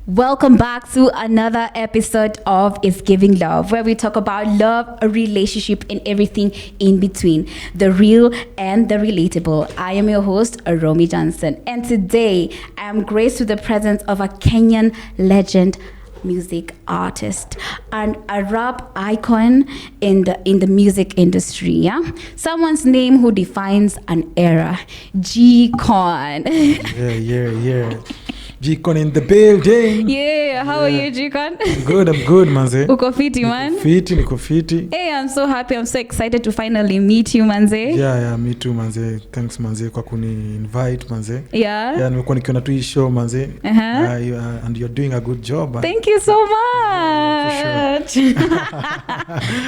Welcome back to another episode of It's Giving Love, where we talk about love, a relationship, and everything in between, the real and the relatable. I am your host, Romy Johnson, and today I am graced with the presence of a Kenyan legend, music artist, and a rap icon in the music industry. Yeah, someone's name who defines an era, G KON. Yeah. G KON in the building. Yeah, how are you, G KON? I'm good, manze. Uko fiti, man? Niko fiti. Hey, I'm so happy. I'm so excited to finally meet you, manze. Yeah, me too, manze. Thanks, manze, kwa kuni invite, manze. Yeah, nimekuwa nikiona tu hii show, manze. And you're doing a good job. Thank you so much.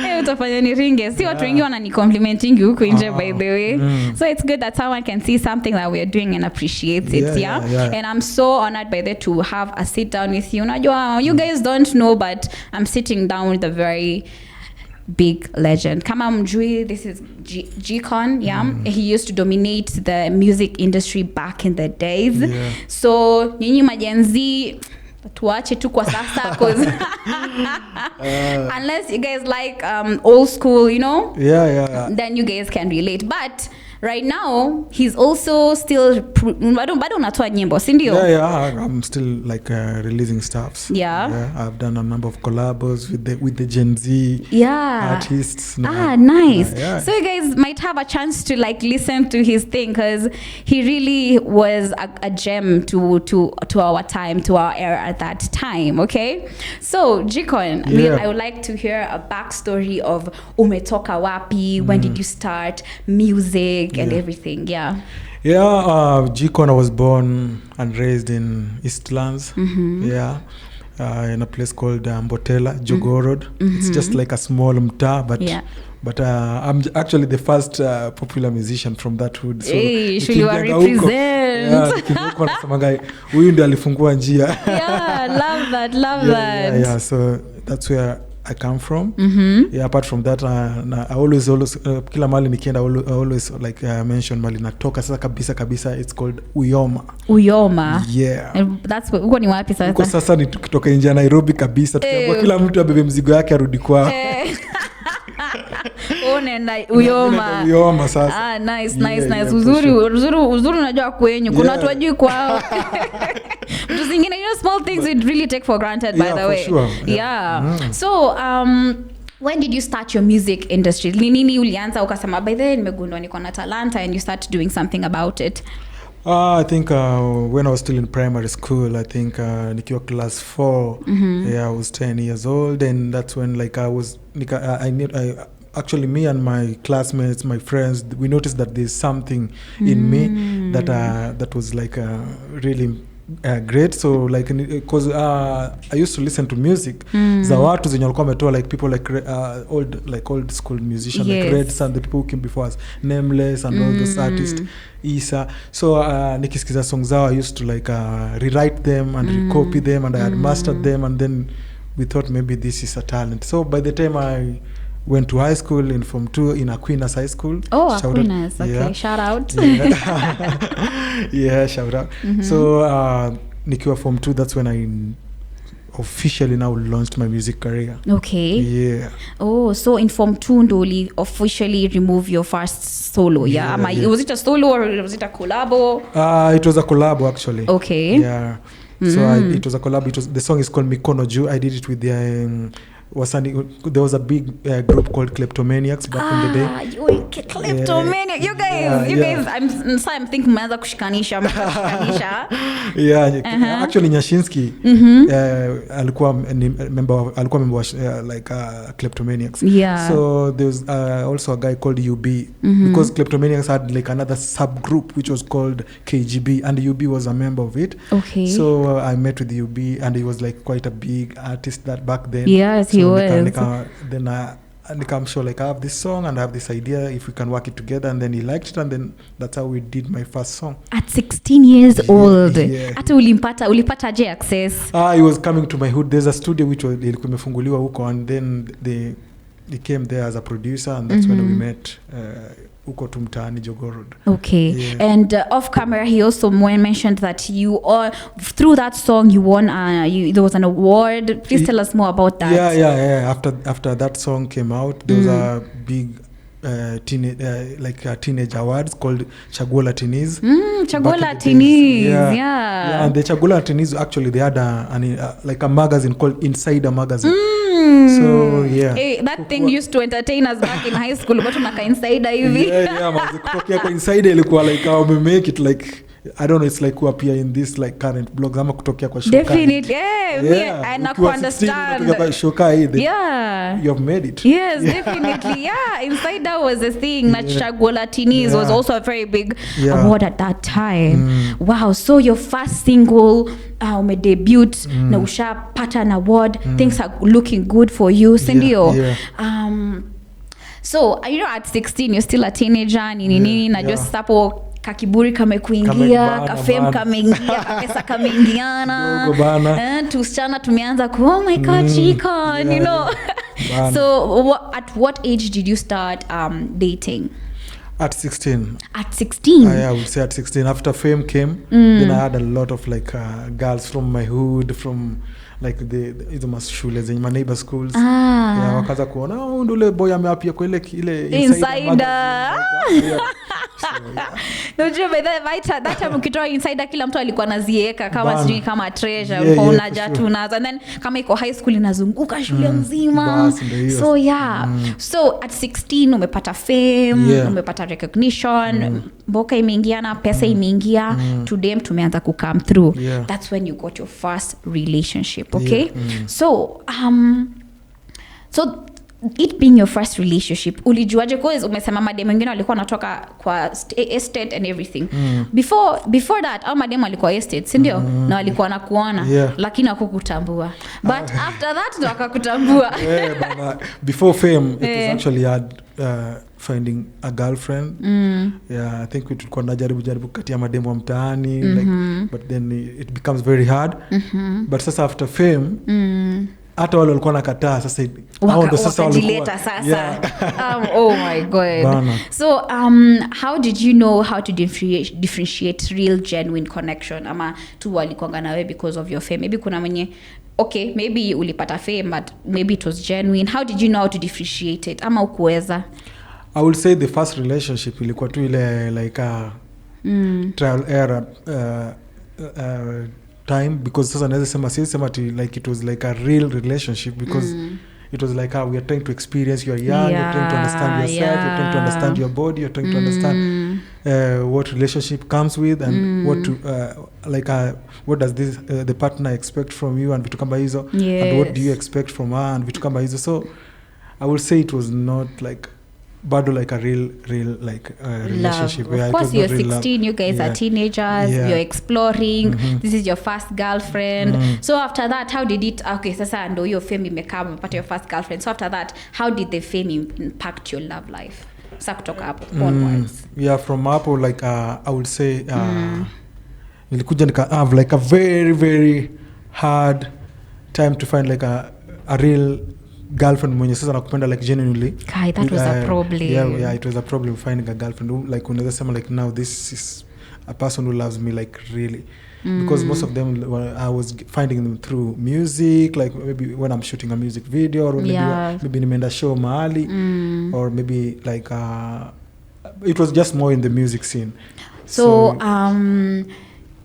Hey, utafanya niringe. Si watu wengi wanani complimenting huku nje, by the way. So it's good that someone can see something that we are doing and appreciate it, yeah? And I'm so honored by that to have a sit down with you. You guys don't know, but I'm sitting down with a very big legend. Kama mjui, this is G KON, yeah? He used to dominate the music industry back in the days. Yeah. So, nyinyi majenzi tuache tu kwa sasa, cause unless you guys like old school, you know? Yeah. Then you guys can relate. But right now, he's also still bado unatoa nyimbo, si ndio? Yeah, I'm still like releasing stuffs. Yeah. I've done a number of collabs with the Gen Z artists. Nice. Yeah. So you guys might have a chance to like listen to his thing, because he really was a gem to our time, to our era at that time. Okay, so G KON, I would like to hear a backstory of umetoka wapi, when did you start music and everything. G KON, I was born and raised in Eastlands. In a place called Mbotela, Jogoo Road. It's just like a small mtaa, but I'm actually the first popular musician from that hood. So should you represent? Huyu ndiye alifungua njia. Love that. So that's where I come from. Apart from that, I always kila mali nikienda I always like mention mali natoka sasa kabisa, it's called Uyoma. Yeah. And that's uko ni wapi sasa? Uko sasa ni tukitoka nje Nairobi kabisa, tukiambiwa kila mtu abebe mzigo yake arudi kwao. Uyoma sasa. Nice. Uzuri unajua kwenyu. Kuna watu wajui kwao. Vitu zingine, small things we really take for granted, by the way. Sure. So, when did you start your music industry? Nini ulianza ukasema by the way nimegundua niko na talanta, and you start doing something about it? I think when I was still in primary school, I think nikiwa class 4, I was 10 years old, and that's when like actually me and my classmates, my friends, we noticed that there's something in me that was like really great. So like because I used to listen to music za watu zenye walikuwa wametoa, like people like old school musicians, like Red Sun, the people who came before us, Nameless and all those artists, Isa. So nikisikiza songs zao, I used to like rewrite them and recopy them, and I had mastered them, and then we thought maybe this is a talent. So by the time I went to high school in Form 2 in Aquinas High School. Aquinas. Okay, shout out. Shout out. So nikiwa Form 2, that's when I officially now launched my music career. Okay. Yeah. So in Form 2 ndo officially remove your first solo, Was it a solo or was it a collabo? It was a collabo actually. Okay. Yeah. So it was a collab. The song is called Mikono Juu. I did it with there was a big group called Kleptomaniacs back in the day. Kleptomaniacs. You guys, I'm thinking mmeanza kushikanisha. Actually Nyashinsky alikuwa member like Kleptomaniacs. So there was also a guy called UB, because Kleptomaniacs had like another subgroup which was called KGB, and UB was a member of it. Okay. So I met with UB, and he was like quite a big artist that back then. Yes, he was. Then I'm sure like I have this song and I have this idea if we can work it together, and then he liked it, and then that's how we did my first song at 16 years old. Hata ulipata je access? He was coming to my hood. There's a studio which was ilikuwa imefunguliwa huko, and then he came there as a producer, and that's when we met uko tu mtaani Jogoo Road. Okay. Yeah. And off camera he also mentioned that you all through that song you won there was an award. Please tell us more about that. Yeah. After that song came out, there was a big teenage awards called Chaguo la Teenies. Chaguo la Teenies. Yeah. And the Chaguo la Teenies, actually they had a magazine called Insider Magazine. So yeah. Hey, that thing used to entertain us back in high school. But tunaka Insider hivi. Kutokea kwa Insider ilikuwa like how we make it like I don't know, it's like who appear in this like current blogs ama kutokea kwa show. Definitely. Yeah. And I understand. Yeah. You have made it. Yes, definitely. Yeah. Insider was a thing. Chaguo la Teenies was also a very big award at that time. Wow. So your first single debut na ushapata an award. Things are looking good for you, Sindio. So at 16 you're still a teenager nini na just sapo kakiburi kamekuingia, kafem kameingia, kapesa kameingiana, tusichana tumeanza oh my god, G KON, you know. So at what age did you start dating? At 16. At 16? I would say at 16. After fame came, then I had a lot of like girls from my hood, from like hizo mashule zenye my neighbor schools. Wakaanza kuona ndule boy ameapia kwa ile Insider. Ndio that time ukitoa Insider kila mtu alikuwa anazieka kama sijui kama treasure, ulikuwa unaja tu nazo, and then kama iko high school inazunguka shule mzima. So so at 16 umepata fame, umepata recognition, mboka imeingiana, pesa imeingia, today tumeanza ku come through. That's when you got your first relationship, okay? So it being your first relationship, ulijuaje? Because umesema madem wengine walikuwa natoka kwa estate and everything. Before that au madem walikuwa estate, si ndio? Na walikuwa nakuona lakini hakukutambua. But after that ndo akakutambua. Before fame it was actually hard finding a girlfriend. I think we tulikuwa najaribu katia madem wa mtaani like, but then it becomes very hard. But sasa after fame hata wale walikuwa nakataa sasa ndo sasa walikuwa sasa. Oh my god. So how did you know how to differentiate real genuine connection ama tu walikuwa na wewe because of your fame? Maybe kuna mwenye okay, maybe ulipata fame but maybe it was genuine. How did you know how to differentiate it ama ukuweza? I will say the first relationship ilikuwa tu ile like a trial error time, because sasa naweza sema like it was like a real relationship because it was like we are trying to experience, you are young, you're trying to understand yourself, you're trying to understand your body, you're trying to understand what relationship comes with and what to what does this the partner expect from you and vitu kama hizo, and what do you expect from her and vitu kama hizo. So I will say it was not like bado like a real like relationship. Of course you're 16, you guys are teenagers, you're exploring, this is your first girlfriend. So after that how did it, okay sasa ndo your fame imekama umepata your first girlfriend, so after that how did the fame impact your love life? Sasa kutoka hapo onwards. From hapo like I would say nilikuja nika have like a very very hard time to find like a real girlfriend mwenye sasa nakupenda like genuinely. Kai, that was a problem. Yeah, it was a problem finding a girlfriend like unaweza sema like now this is a person who loves me like really. Because most of them I was finding them through music, like maybe when I'm shooting a music video, or maybe nimeenda show mahali, or maybe like it was just more in the music scene.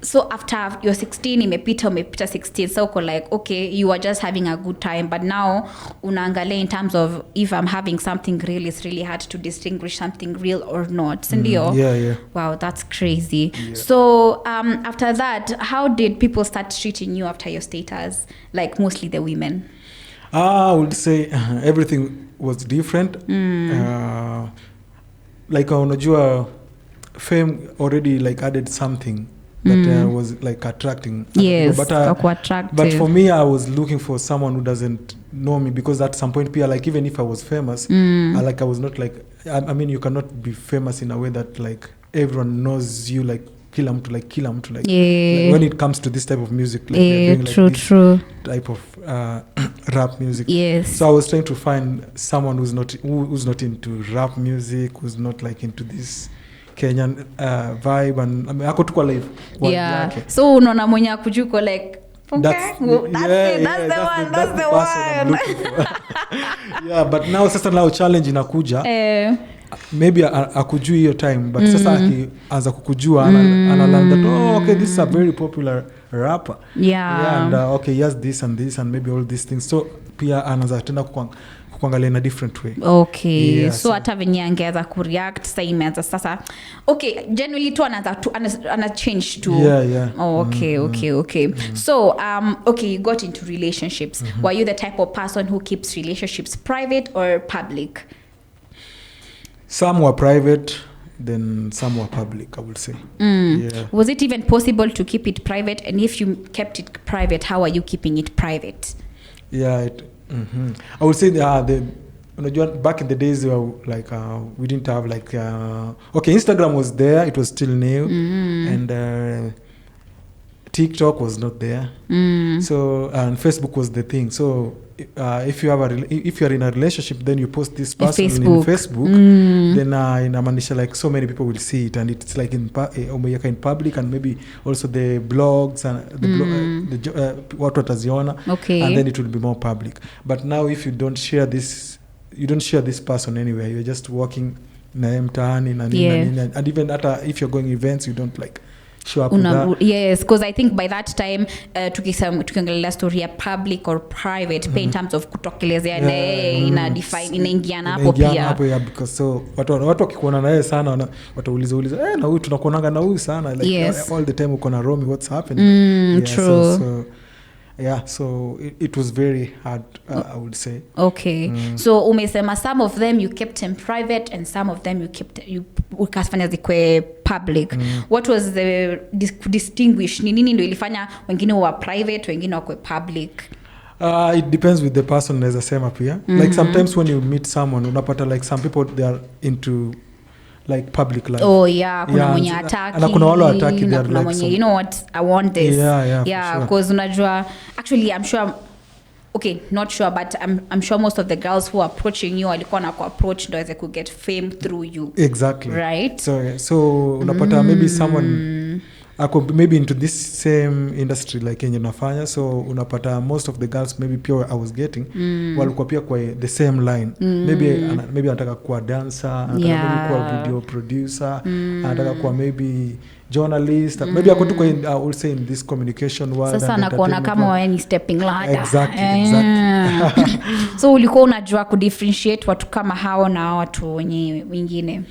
So after you're 16 umepita 16, so uko like okay, you are just having a good time, but now unaangalia in terms of if I'm having something real, it's really hard to distinguish something real or not. Sindio? Wow, that's crazy. So after that, how did people start treating you after your status, like mostly the women? I would say everything was different. Like unajua fame already like added something that was like attracting. But for me I was looking for someone who doesn't know me, because at some point like even if I was famous, I was not like I mean you cannot be famous in a way that like everyone knows you, like kila mtu like when it comes to this type of music, like true. type of rap music. Yes. So I was trying to find someone who's not into rap music, who's not like into this Kenyan vibe, and I mean, ako tu kwa live. Yeah. So unaona mwenye akujuko like that's the one. Yeah, but now challenge inakuja. Maybe akujui hiyo time, but sasa akianza kukujua analand that okay, this is a very popular rapper. Yeah, and okay, he has this and this and maybe all these things, so pia anaanza tena kuangalia in a different way. Okay, yeah, so hata venye angeza kureact sasa okay, generally tu ana change to okay. So okay, you got into relationships. Were you the type of person who keeps relationships private or public? Some were private, then some were public, I would say. Yeah. Was it even possible to keep it private? And if you kept it private, how are you keeping it private? Yeah, I would say back in the days, we didn't have okay, Instagram was there, it was still new, and TikTok was not there. So and Facebook was the thing. So if you are in a relationship, then you post this person in Facebook, then inamaanisha like so many people will see it, and it's like in public, and maybe also the blogs and watu wataziona, and then it will be more public. But now if you don't share this person anywhere, you're just walking na mtaani and even if you're going events, you don't like show up yes, because I think by that time tukiongelea story ya public or private in terms of kutokelezea ina define inaingiana hapo pia, because so watu wakikuona naye sana watauliza na huyu tunakuonanga na huyu sana like all the time uko na Romy, what's happening? True. So it was very hard, I would say. Okay. So umesema some of them you kept them private and some of them you ukafanya zikwe public. What was the distinguish? Ni nini ndio ilifanya wengine wa private, wengine wa public? It depends with the person, naweza sema pia. Like sometimes when you meet someone, unapata like some people they are into like public life. Oh yeah, kuna mwenye ataki. Na kuna wale ataki, they are like mwenye, you know what, I want this. Yeah, because unajua actually I'm sure, okay, not sure, but I'm sure most of the girls who are approaching you walikuwa na approach ndo they could get fame through you. Exactly. Right? So unapata maybe someone maybe into this same industry like yenye nafanya, so unapata most of the girls maybe pure I was getting walikuwa pia kwa the same line. Maybe anataka kuwa dancer, anataka kuwa video producer, anataka kuwa maybe journalist, maybe ako tu I would say in this communication world. Sasa nakuona kama wewe ni stepping ladder. Exactly. So ulikuwa unajua ku differentiate watu kama hao na watu wengine?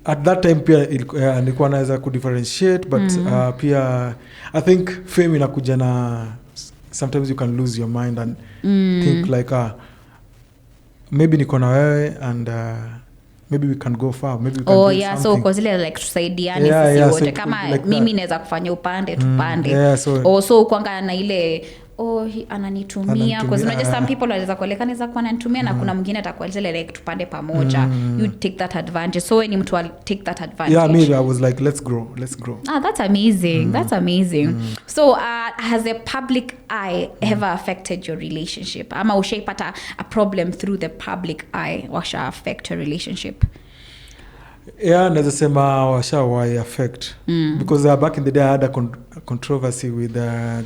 At that time pia nilikuwa naweza ku differentiate, but pia I think fame inakuja na sometimes you can lose your mind and think like maybe niko na wewe and maybe we can go far, maybe we can do something. So kwa zile like tusaidiane sisi wote, so kama like mimi naweza kufanya upande tupande. So kuanga na ile ananitumia, because unajua some people wanaweza kuelekana za kwa ananitumia na kuna mwingine atakueleza like tupande pamoja. You take that advantage. So when mtu take that advantage. Maybe I was like let's grow. That's amazing. That's amazing. So has the public eye ever affected your relationship? Ama ushaipata a problem through the public eye washa affect your relationship? Naweza sema washa affect because back in the day I had a controversy with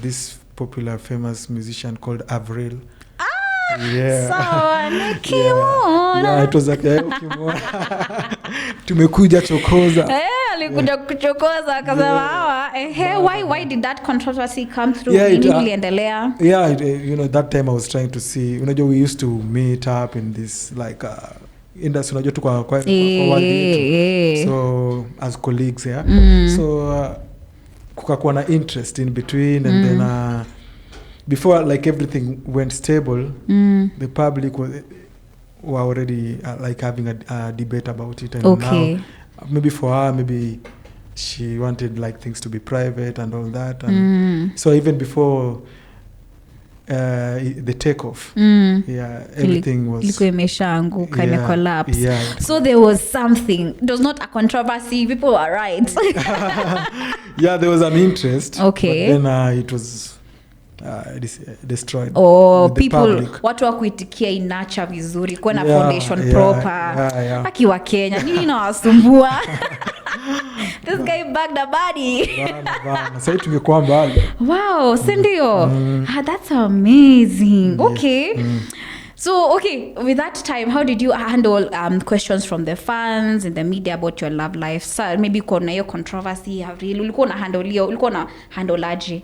this popular famous musician called Avril. It was like tumekuja chokoza. Alikuja kuchokoza akasema why did that controversy come through? Iliendelea? You know, that time I was trying to see, unajua we used to meet up in this like industry, unajua tu kwa so as colleagues so kukakuwa na interest in between, and then before like everything went stable, the public were already like having a debate about it, and now maybe for her, maybe she wanted like things to be private and all that, and so even before the takeoff, everything was ilikuwa imeshaanguka, collapse. So there was something, it was not a controversy, people were right. there was an interest, but then it was destroyed. People watu wakuitikia inacha vizuri kuwa na foundation proper. Akiwa Kenya nini nawasumbua? This guy bagged a body. Sasa tungekuwa mbali. Wow, sindio? That's amazing. Okay. So, okay, with that time, how did you handle questions from the fans and the media about your love life? So, maybe kuna hiyo controversy, Avril, ulikuwa na handle aje?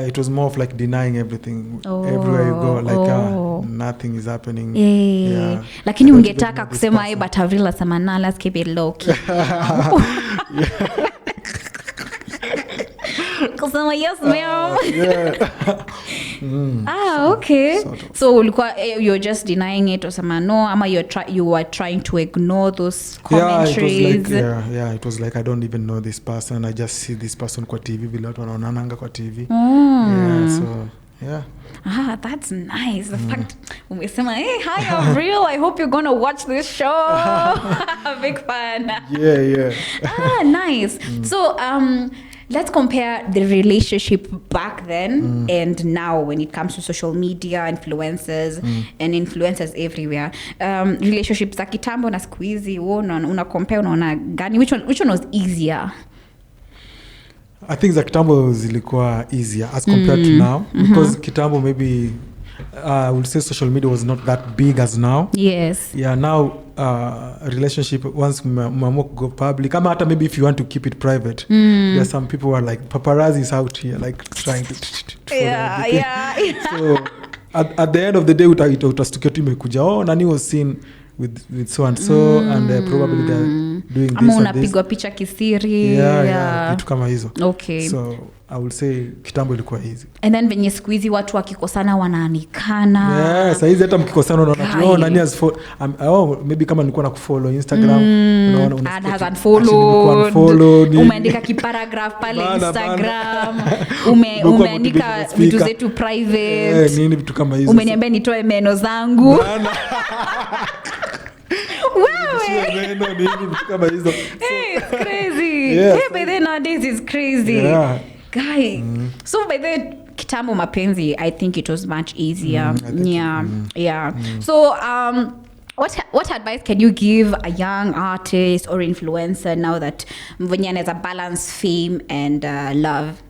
It was more of like denying everything. Everywhere you go, like nothing is happening. Yeah. Lakini ungetaka kusema but Avril asema let's keep it low key. Kusema yes ma'am. Okay. Sort of. So ulikuwa you're just denying it or sama no ama you were trying to ignore those commentaries? It was like I don't even know this person, I just see this person kwa TV vile watu wanaonanga kwa TV. That's nice. The fact umesema hi Avril, I hope you're gonna watch this show. Big fan. Nice. So let's compare the relationship back then and now when it comes to social media, influencers and influencers everywhere. Relationships za kitambo na siku hizi una compare unaona gani? Which one was easier? I think za kitambo zilikuwa easier as compared to now because kitambo maybe I would say social media was not that big as now. Yes. Yeah, now relationship once mama go public, ama hata maybe if you want to keep it private, there are some people who are like paparazzis out here like trying to so at the end of the day utastukia tu imekuja nani was seen with so and so and probably they're doing this ama unapigwa picha kisiri vitu kama hizo. Okay. So I would say kitambo ilikuwa easy. And then venye siku hizi watu wakikosana wanaanikana. Sasa hizi hata mkikosana unaona nani has maybe kama nilikuwa na kufollow Instagram unaona unfollow umeandika kiparagraph pale Instagram umeandika vitu zetu private nini vitu kama hizo. Umeniambia nitoe meno zangu. It's crazy. By then nowadays it's crazy. Guy. So by the kitambo mapenzi, I think it was much easier. So what advice can you give a young artist or influencer now that when you a balance fame and love?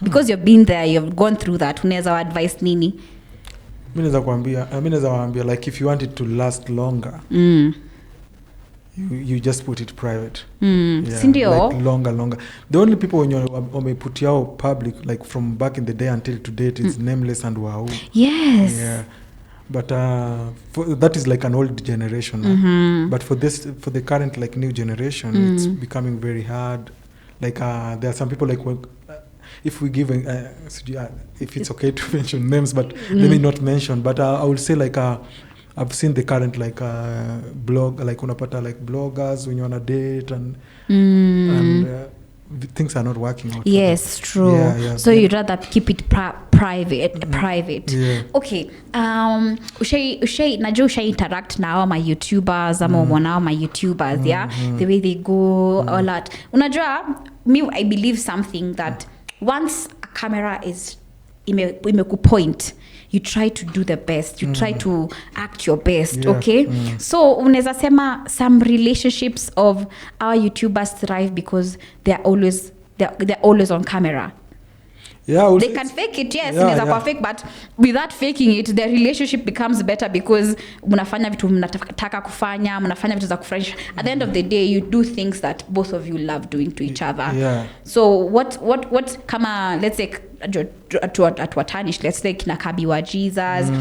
Because you've been there, you've gone through that. Unaweza advice nini? Mimi naweza waambia like if you want it to last longer. You just put it private. Sindio? Like longer. The only people when you put your public like from back in the day until today it's Nameless and Wahoo. Yes. Yeah. But that is like an old generation. But for the current like new generation, it's becoming very hard. Like there are some people like if we give if it's okay to mention names, but let me not mention. But I would say like I've seen the current like blog, like unapata like bloggers when you're on a date and things are not working out. Yes, true. So you'd rather keep it private. Yeah. Okay. Najua usha interact na my YouTubers ama mwanao my YouTubers, the way they go all that. Unajua I believe something that once a camera is imekupoint, you try to do the best, you try to act your best. Okay. So unaweza sema some relationships of our YouTubers thrive because they're always on camera. They can fake it, yes, fake, but without faking it, their relationship becomes better because mnafanya vitu mnataka kufanya, mnafanya vitu za kufurahisha. At the end of the day, you do things that both of you love doing to each other. So what kama let's say atwatanish, let's say kina Kabi wa Jesus,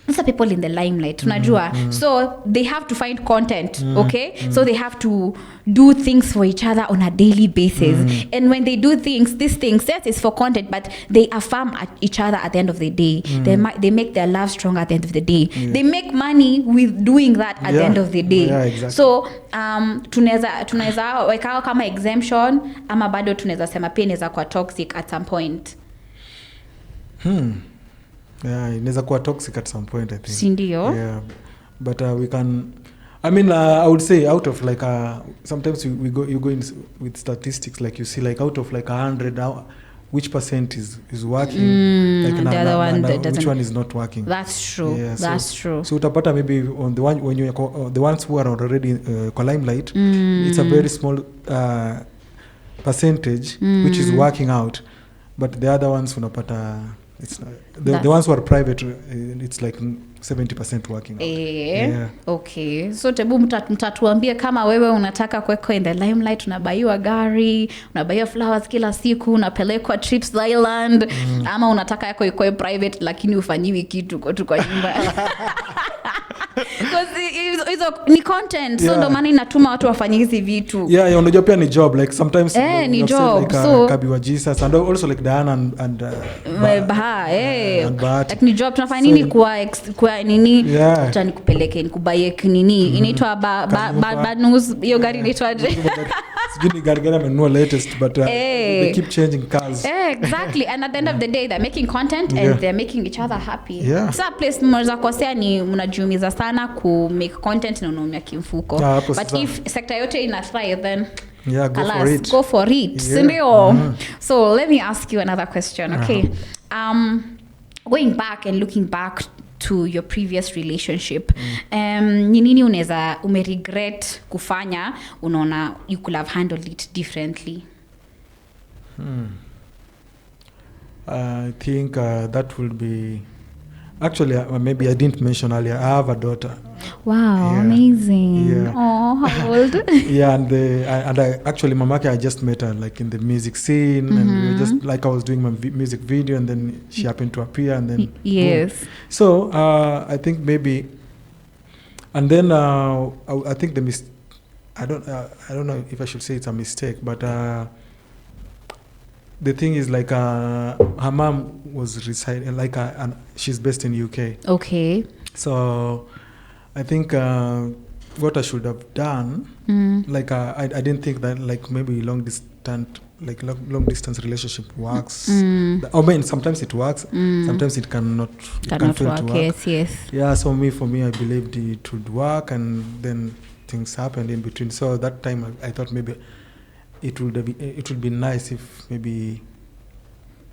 these are people in the limelight, unajua. So they have to find content, okay? So they have to do things for each other on a daily basis. And when they do these things, yes, it's for content, but they affirm each other at the end of the day. They make their love strong at the end of the day. They make money with doing that at the end of the day. Exactly. So tunaweza weka kama exemption ama bado tunaweza sema pia inaweza kuwa toxic at some point. Inaweza kuwa toxic at some point, I think. Sindio? But we can, I would say out of like sometimes you go in with statistics, like you see like out of like 100 which percent is working, the other one that which one is not working. That's true. Yeah, that's true. So utapata maybe on the one when you the ones who are already kwa limelight, it's a very small percentage which is working out, but the other ones unapata it's not, the ones who are private, it's like 70% working out. Yeah. Okay, so tebu mtatuambia kama wewe unataka kuweko in the limelight, unabaiwa gari, unabaiwa flowers kila siku, unapelekwa trips Island, ama unataka yako iko private lakini ufanyiwi kitu kwa nyumba. Because it's content, so ndo maana inatuma watu wafanye hizi vitu. Yeah, unajua pia ni job, like sometimes ni job, like, so Kabiwa Jesus and also like Diana and like ni job tunafanya nini kwa nini acha nikupeleke nikubaie nini inaitwa news hiyo gari inaitwaje sijui gari amenunua latest but they keep changing cars. Exactly, and at the end of the day they're making content and they're making each other happy. So place mmoja kosea ni mnajiumiza sana ku make content na unaumia kimfuko. But if sector yote ina thrive then go for it. So let me ask you another question, okay? Going back and looking back to your previous relationship, ni nini unaweza umeregret kufanya unaona you could have handled it differently? I think that will be actually maybe I didn't mention earlier, I have a daughter. Wow, amazing. Oh, how old? And I actually mamake I just met her like in the music scene, and we were just like I was doing my music video and then she happened to appear and then boom. So I think maybe, and then I think I don't know if I should say it's a mistake, but the thing is like her mom was residing like and she's based in UK. Okay. So I think what I should have done, like I didn't think that like maybe long distance relationship works. I mean sometimes it works, sometimes it cannot fail to work. Yes. Yeah, so for me I believed it would work, and then things happened in between. So that time I thought maybe it would be nice if maybe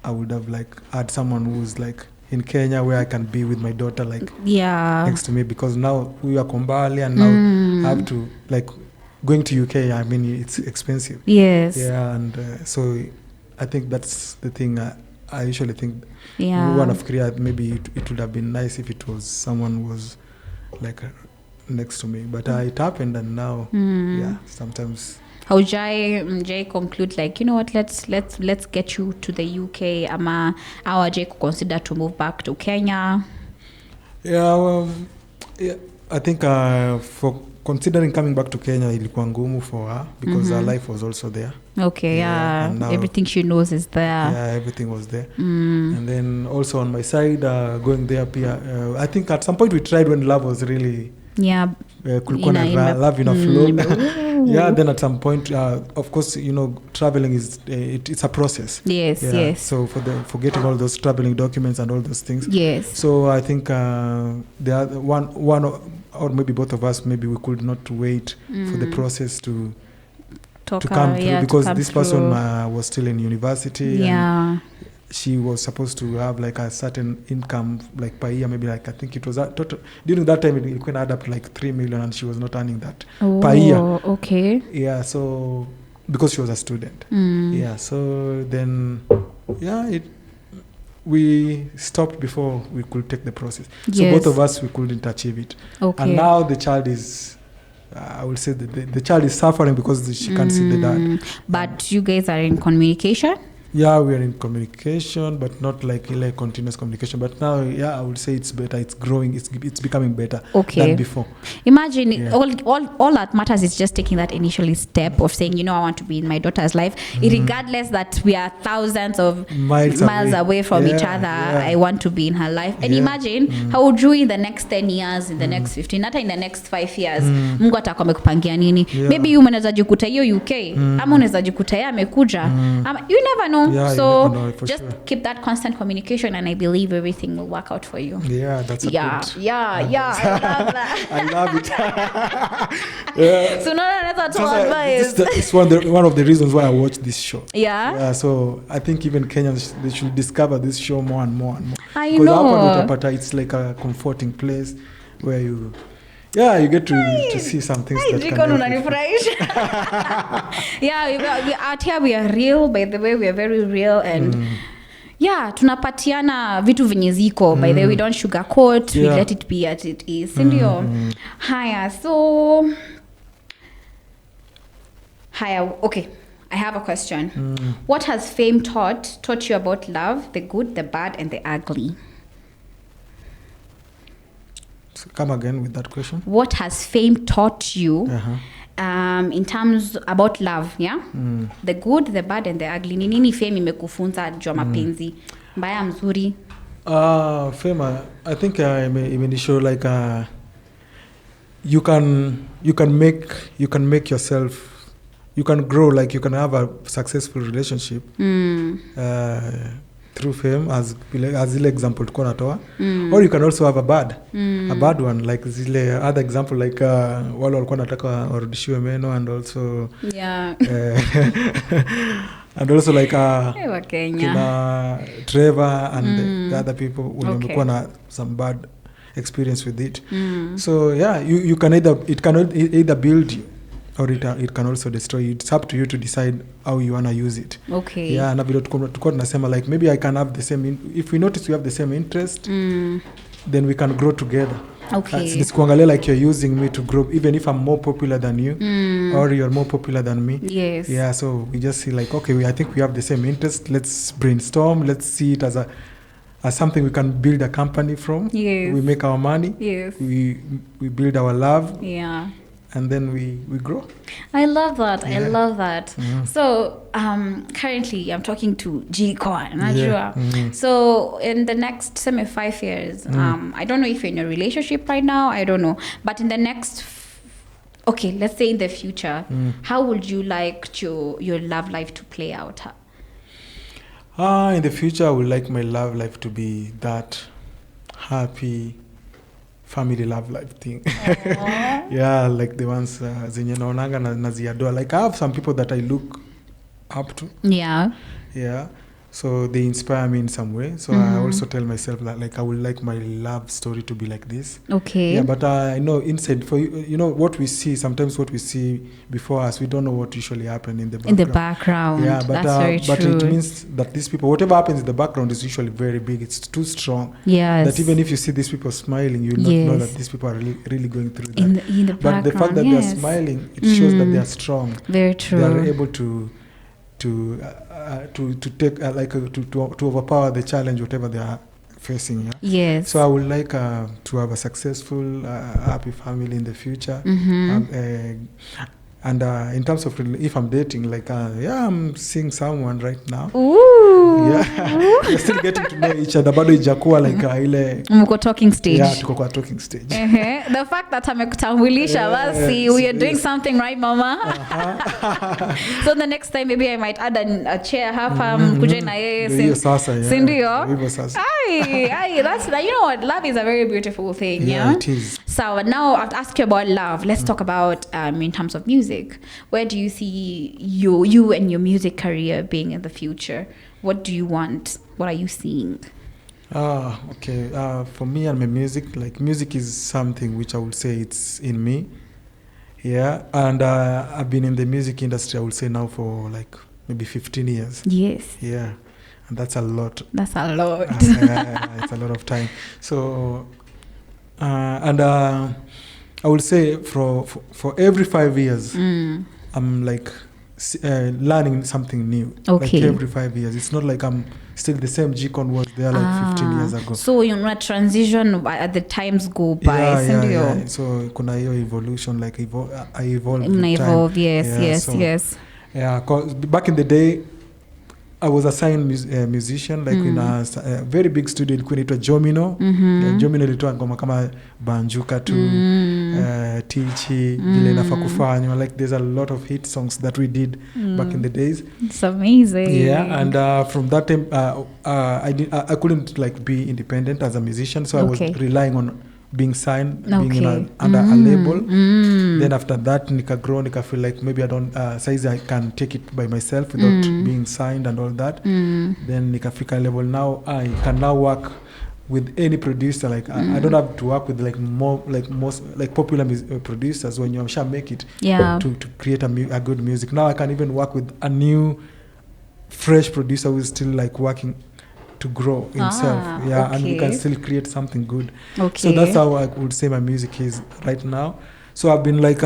I would have like had someone who's like in Kenya where I can be with my daughter like next to me, because now we are Kombali and now I have to like going to UK, I mean it's expensive. Yes. Yeah, and so I think that's the thing I usually think. One of Korea, maybe it would have been nice if it was someone who was like next to me, but it happened, and now sometimes how Jai conclude like, you know what, let's get you to the UK, ama our Jai consider to move back to Kenya? I think for considering coming back to Kenya ilikuwa ngumu for her because her life was also there. Okay, and now, everything she knows is there. Yeah, everything was there. And then also on my side, going there, I think at some point we tried when love was really kulikuwa na love in a flow. Then at some point, of course, you know, traveling is it's a process. Yes. So for getting all those traveling documents and all those things. Yes. So I think the other one or maybe both of us, maybe we could not wait for the process to come through, because this person was still in university. And she was supposed to have like a certain income like per year, maybe like I think it was total during that time it could add up to like 3 million, and she was not earning that per year. Okay. Yeah, so because she was a student. Yeah, so then we stopped before we could take the process. So both of us, we couldn't achieve it. Okay. And now the child is I will say that the child is suffering because she can't see the dad. But you guys are in communication? Yeah, we are in communication, but not like continuous communication. But now, I would say it's better. It's growing. It's becoming better than before. Imagine all that matters is just taking that initial step of saying, you know, I want to be in my daughter's life, regardless that we are thousands of miles away from each other. I want to be in her life. And imagine how would you in the next 10 years, in the next 15, not in the next 5 years, Mungu atakuwa amekupangia nini? Maybe you unaweza jikuta hiyo UK, ama unaweza jikuta yeye amekuja. You never know. know. Yeah, So you never know, for just sure. keep that constant communication, and I believe everything will work out for you. Yeah, that's a Yeah, good. yeah. I love that. I love it. Yeah. So no, that's all Sasa, advice. it's one of the reasons why I watch this show. Yeah. Yeah, so I think even Kenyans, they should discover this show more and more and more. I Because know. hapa ndo utapata, it's like a comforting place where you get to see some things that G can KON help you. unanifurahisha. Yeah, we out here, we are real. By the way, we are very real, and yeah, tunapatiana vitu venye ziko. By the way, we don't sugarcoat. We let it be as it is. Sindio? Haya, so okay. I have a question. What has fame taught you about love, the good, the bad, and the ugly? So come again with that question. What has fame taught you in terms about love, yeah? The good, the bad, and the ugly. Ni nini fame imekufunza jua mapenzi? Mbaya mzuri? Fame, I think imenishow like you can make yourself, you can grow, like you can have a successful relationship through fame, as ile example tuko natoa, or you can also have a bad one, like zile other example, like wale walikuwa nataka warudishiwe meno, and also and also like kina Trevor and the other people wamekuwa na some bad experience with it. So yeah, you can either build you, or it can also destroy you. It's up to you to decide how you want to use it. Okay. Yeah, na vile tuko tunasema, like maybe I can have the same if we notice we have the same interest, then we can grow together. Okay. It's kuangalia like you're using me to grow, even if I'm more popular than you, or you're more popular than me. Yes. Yeah, so we just see like, okay, I think we have the same interest. Let's brainstorm. Let's see it as something we can build a company from. Yes. We make our money. Yes. We build our love. Yeah. And then we grow. I love that. Yeah. I love that. So currently I'm talking to G KON. So in the next 5 years, I don't know if you're in a relationship right now. I don't know. But in the next, let's say in the future, how would you like your love life to play out? In the future, I would like my love life to be that happy family love life thing. Yeah, like the ones zenye naonanga naziadora. Like I have some people that I look up to. Yeah. So they inspire me in some way. So I also tell myself that like I would like my love story to be like this. Okay. Yeah, but I know inside for you know what we see, sometimes what we see before us, we don't know what usually happen in the background. In the background. Yeah, but that's very true. But it means that these people, whatever happens in the background is usually very big. It's too strong. Yes. That even if you see these people smiling, you not know that these people are really going through that. In the but the fact that they are smiling, it shows that they are strong. Very true. They are able to take to overpower the challenge, whatever they are facing. Yeah? Yes. So I would like to have a successful, happy family in the future. And in terms of if I'm dating, like I'm seeing someone right now. Ooh. Yeah, we're still getting to know each other. Bado ijakuwa like ile mko talking stage. Yeah, tuko kwa talking stage. The fact that amekutambulisha basi we are doing something right, mama. So the next time maybe I might add a chair hapa mkuje na yeye. Ndio sasa, yeah. Sindio? Hivyo sasa. That's you know what, love is a very beautiful thing. Yeah, it is. So now I've asked you about love. Let's talk about in terms of music. Where do you see you and your music career being in the future? What do you want? What are you seeing? Okay. For me and my music, like music is something which I would say it's in me. Yeah. And I've been in the music industry, I would say now for like maybe 15 years. Yes. Yeah. And that's a lot. That's a lot. It's a lot of time. So, I would say for every 5 years, I'm like learning something new. Okay. Like every 5 years. It's not like I'm still the same G KON was there like 15 years ago. So you're not transition as the times go by. Yeah. So kuna hiyo evolution, like I evolve with time. Yes. Yeah, 'cause back in the day, I was a signed musician like in a very big studio ilikuwa inaitwa Jomino. Jomino ilitoa ngoma kama Banjuka tu, Tichi, vile inafaa kufanywa. Like there's a lot of hit songs that we did back in the days. It's amazing. Yeah, and from that time I couldn't like be independent as a musician, so I was relying on being signed, being under a label. Then after that nika feel like maybe I don't size I can take it by myself without being signed and all that. Then nika fika level now I can now work with any producer. Like I don't have to work with like most popular producers when you shall make it to create a good music. Now I can even work with a new fresh producer who is still like working to grow himself, and we can still create something good. So that's how I would say my music is right now. So I've been like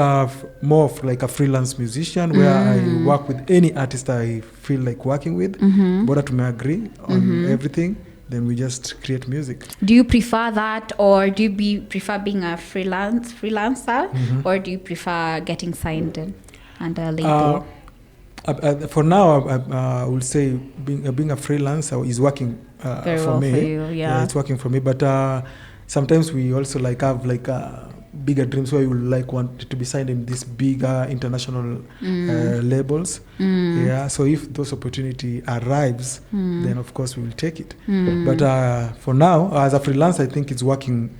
more of like a freelance musician where I work with any artist I feel like working with. Bora to agree on everything, then we just create music. Do you prefer that, or do you prefer being a freelancer, or do you prefer getting signed under a label? For now, I would say being a freelancer is working very for well me. For you, yeah, it's working for me. But sometimes we also like have like bigger dreams where we would like want to be signed in these bigger international labels. Yeah. So if those opportunity arrives, then of course we will take it. But for now, as a freelancer, I think it's working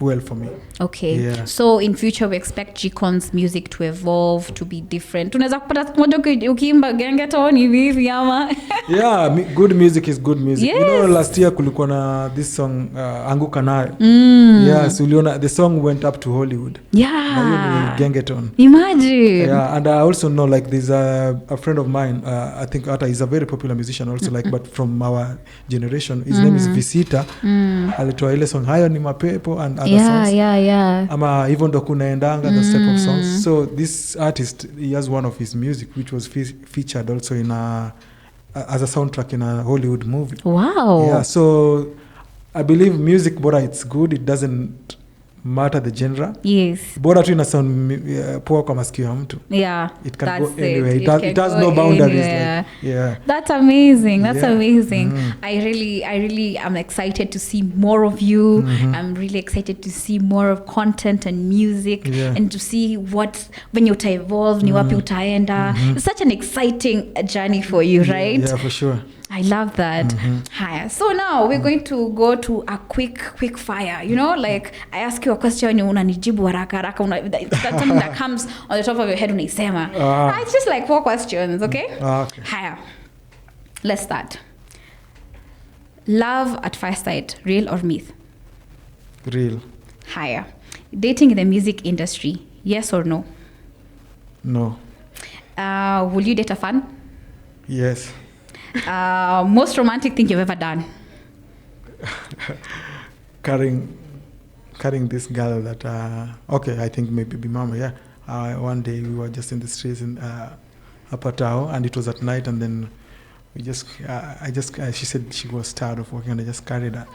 well for me. Okay. Yeah. So in future we expect G KON's music to evolve, to be different. Tunaweza kupata siku moja ukiimba gengeton hivi ama. Yeah, good music is good music. Yes. You know, last year kulikuwa na this song Anguka Nayo. Yeah, so uliona the song went up to Hollywood. Yeah. Na hiyo ni gengeton. Imagine. Yeah, and I also know like there's a friend of mine, I think he's a very popular musician also, like but from our generation. His name is Visita. Alitoa ile song Hayo ni Mapepo and other songs. Yeah. Ama hivyo ndo kunaendanga, those type of songs. So this artist, he has one of his music which was featured also in as a soundtrack in a Hollywood movie. Wow. Yeah, so I believe music, bora it's good, it doesn't matter the genre. Yes. Bora tu ina sound poa kwa masikio ya mtu. Yeah. It can go anywhere. It has no boundaries. Like, yeah. That's amazing. That's amazing. I really am excited to see more of you. I'm really excited to see more of content and music, and to see when you evolve, ni wapi utaenda. It's such an exciting journey for you, right? Yeah, for sure. I love that. So now we're going to go to a quick fire. You know, like I ask you a question, unanijibu haraka. That's something that comes on the top of your head unaisema. It's just like 4 questions, okay? Okay. Haya. Let's start. Love at first sight, real or myth? Real. Haya. Dating in the music industry, yes or no? No. Will you date a fan? Yes. Most romantic thing you've ever done? Carrying this girl that I think maybe be mama. Yeah. One day we were just in the streets in Apatao, and it was at night, and then we just she said she was tired of working, and I just carried her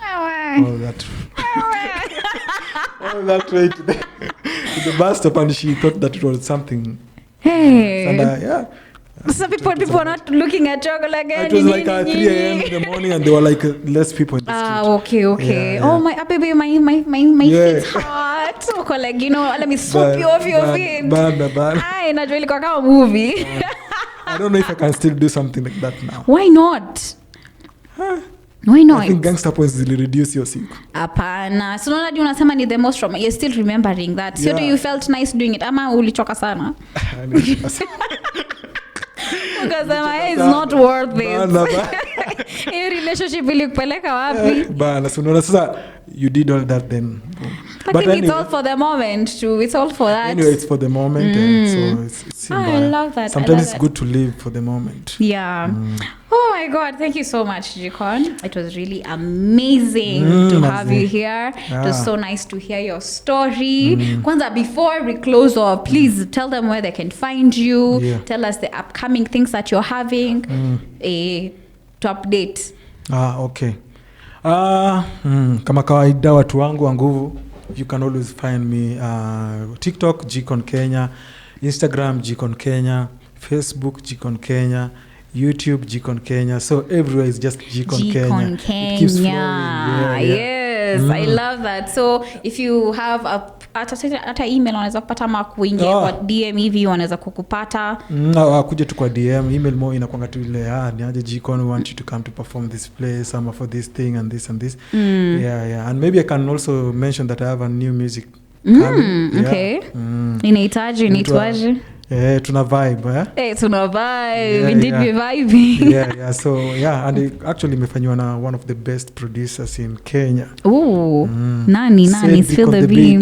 all that way to the bus stop, and she thought that it was something. Hey. And some people are not looking at chocolate again. It was like 3 a.m. in the morning, and there were like less people in the street. Okay. Yeah. Oh my baby, my feet's hot. So like, let me swoop you off your feet. I not really like a movie. I don't know if I can still do something like that now. Why not? Why not? I think gangster points will reduce your siku. Apana. So unaona unasema ni the most from you're still remembering that. So do you felt nice doing it? Ama ulichoka sana? Because it's not worth it. Your relationship will ilikupeleka wapi? Bana, so unaona sasa you did all that then. But I think it's all for the moment too. It's all for that. Anyway, it's for the moment. So it's I love that. Sometimes it's good to live for the moment. Yeah. Oh my God. Thank you so much, G KON. It was really amazing to have you here. It was so nice to hear your story. Kwanza, before we close off, please tell them where they can find you. Yeah. Tell us the upcoming things that you're having to update. Okay. Kama kawaida watu wangu wa nguvu, you can always find me TikTok G KON Kenya, Instagram G KON Kenya, Facebook G KON Kenya, YouTube, G KON Kenya. So everywhere is just G KON Kenya. It keeps flowing. Yes, I love that. So if you have hata email wanaweza kupata ama kuingia kwa DM hivi wanaweza kukupata. Kuja tu kwa DM, email mo inakuanga tu ile niaje G KON, we want you to come to perform this place, some for this thing and this and this. And maybe I can also mention that I have a new music coming. Okay. Inaitwaje? Tuna vibe. Tuna vibe. Indeed we vibing. So and actually imefanywa na one of the best producers in Kenya. Ooh. Nani spill the beam.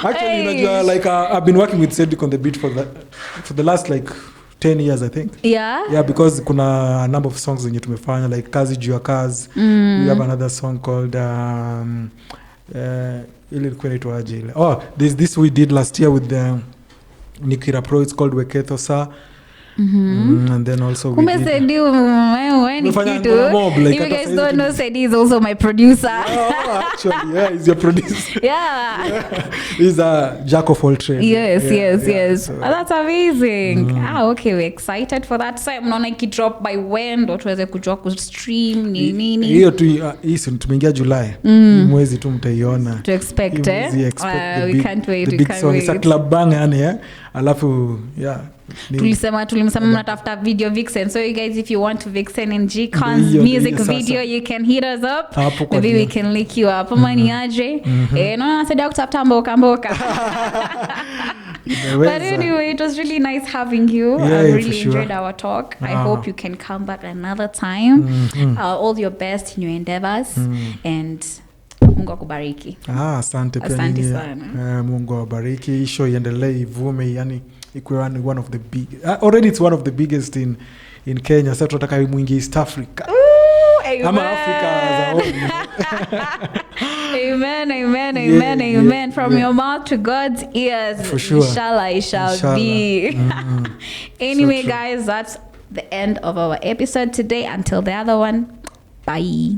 Actually unajua like I've been working with Cedric on the beat for the last like 10 years I think. Because kuna a number of songs zenye tumefanya like Kazi Juu ya Kazi. We have another song called there's this we did last year with the Nikira Pro, it's called Weketho Sa. And then also we did Sedi, you guys don't know Sedi is also my producer. Actually he's your producer. He's a jack of all trades. Yes. So, that's amazing. Okay, we're excited for that. So I'm not like drop by when ndo tuweze kujua ku stream nini. Hiyo tu tumeingia July. Mwezi tu mtaiona. To expect we can't wait. The big song is a club bang yani alafu tulisema mnatafuta video vixen, so you guys if you want to vixen in G KON's music video you can hit us up. Maybe we can link you up maniaje nasaidia kutafuta mboka. But anyway, it was really nice having you. I really enjoyed our talk. I hope you can come back another time. All your best in your endeavors and Mungu akubariki. Asante sana. Mungu awabariki. Show iendelee ivume yani ikuwe one of the big already it's one of the biggest in Kenya. Sasa tunataka mwingi East Africa. Ama Africa as a whole. Amen. From your mouth to God's ears. For sure. Inshallah it shall be. Anyway, guys, that's the end of our episode today. Until the other one, bye.